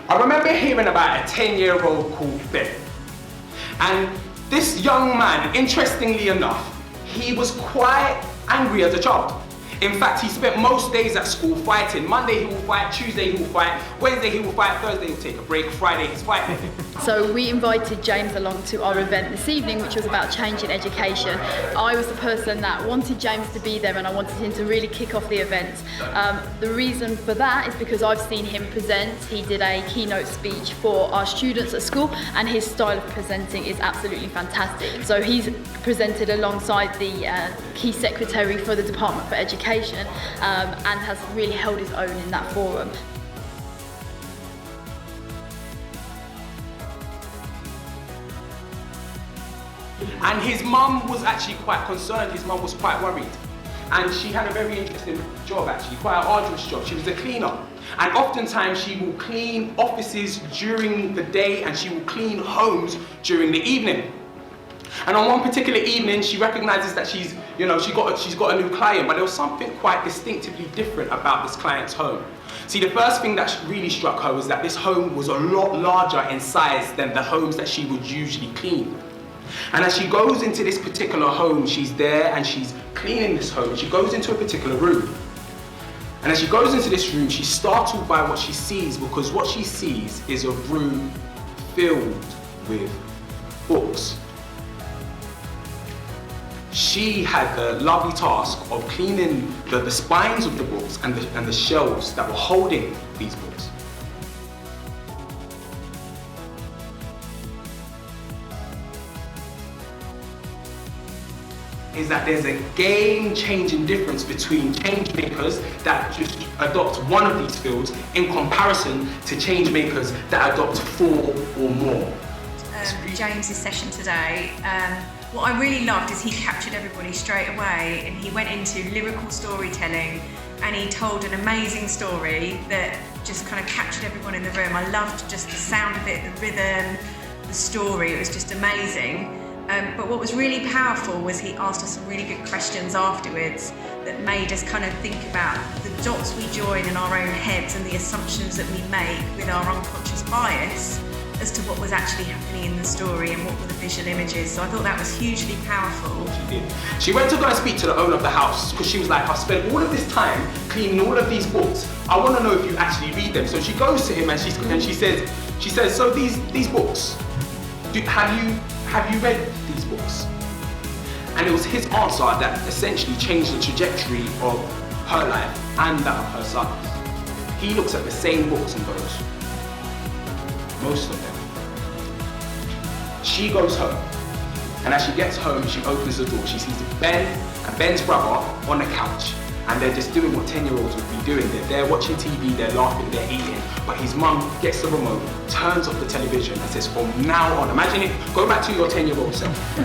I remember hearing about a 10-year-old called Ben. And this young man, interestingly enough, he was quite angry as a child. In fact, he spent most days at school fighting. Monday he will fight, Tuesday he will fight, Wednesday he will fight, Thursday he'll take a break, Friday he's fighting. So we invited James along to our event this evening, which was about change in education. I was the person that wanted James to be there and I wanted him to really kick off the event. The reason for that is because I've seen him present. He did a keynote speech for our students at school and his style of presenting is absolutely fantastic. So he's presented alongside the key secretary for the Department for Education and has really held his own in that forum. And his mum was actually quite concerned, his mum was quite worried. And she had a very interesting job actually, quite an arduous job. She was a cleaner. And oftentimes she will clean offices during the day and she will clean homes during the evening. And on one particular evening, she recognizes that she's got a new client, but there was something quite distinctively different about this client's home. See, the first thing that really struck her was that this home was a lot larger in size than the homes that she would usually clean. And as she goes into this particular home, she's there and she's cleaning this home. She goes into a particular room. And as she goes into this room, she's startled by what she sees, because what she sees is a room filled with books. She had the lovely task of cleaning the spines of the books and the shelves that were holding these books. Is that there's a game-changing difference between change makers that just adopt one of these fields in comparison to change makers that adopt 4 or more. James's session today, what I really loved is he captured everybody straight away and he went into lyrical storytelling and he told an amazing story that just kind of captured everyone in the room. I loved just the sound of it, the rhythm, the story, it was just amazing. But what was really powerful was he asked us some really good questions afterwards that made us kind of think about the dots we join in our own heads and the assumptions that we make with our unconscious bias as to what was actually happening in the story and what were the visual images. So I thought that was hugely powerful. She did. She went to go and speak to the owner of the house because she was like, I've spent all of this time cleaning all of these books. I want to know if you actually read them. So she goes to him and she says, so these books, have you read these books? And it was his answer that essentially changed the trajectory of her life and that of her son. He looks at the same books and goes, most of them. She goes home, and as she gets home, she opens the door. She sees Ben and Ben's brother on the couch, and they're just doing what 10-year-olds would be doing. They're there watching TV, they're laughing, they're eating, but his mum gets the remote, turns off the television and says, from now on, imagine it, go back to your 10-year-old self.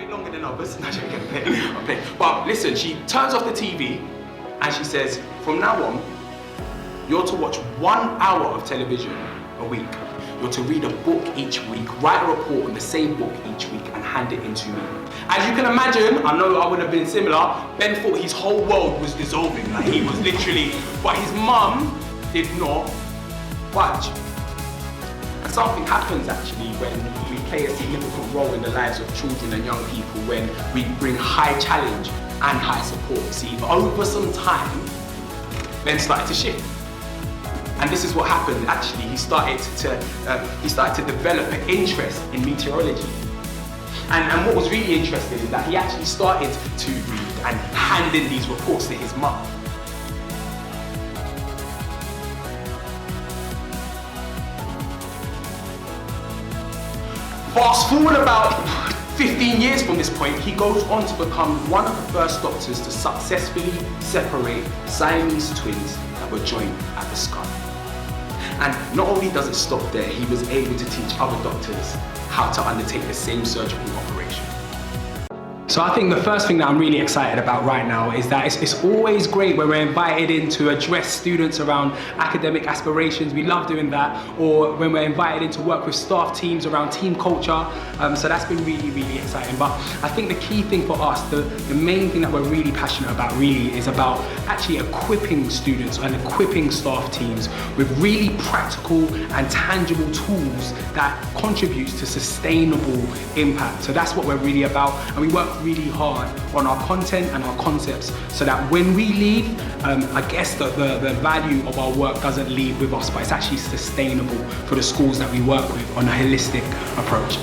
Longer than others. No, I'm playing. But listen, she turns off the TV and she says, from now on, you're to watch 1 hour of television a week. You're to read a book each week, write a report on the same book each week and hand it in to me. As you can imagine, I know I would have been similar, Ben thought his whole world was dissolving, like he was literally, but his mum did not budge. And something happens actually when we play a significant role in the lives of children and young people, when we bring high challenge and high support. See, over some time, Ben started to shift. And this is what happened actually. He started to develop an interest in meteorology. And what was really interesting is that he actually started to read and hand in these reports to his mum. Fast forward about 15 years from this point, he goes on to become one of the first doctors to successfully separate Siamese twins that were joined at the skull. And not only does it stop there, he was able to teach other doctors how to undertake the same surgical operation. So I think the first thing that I'm really excited about right now is that it's always great when we're invited in to address students around academic aspirations. We love doing that. Or when we're invited in to work with staff teams around team culture. So that's been really, really exciting. But I think the key thing for us, the main thing that we're really passionate about really is about actually equipping students and equipping staff teams with really practical and tangible tools that contributes to sustainable impact. So that's what we're really about. And we work really hard on our content and our concepts so that when we leave, I guess the value of our work doesn't leave with us, but it's actually sustainable for the schools that we work with on a holistic approach.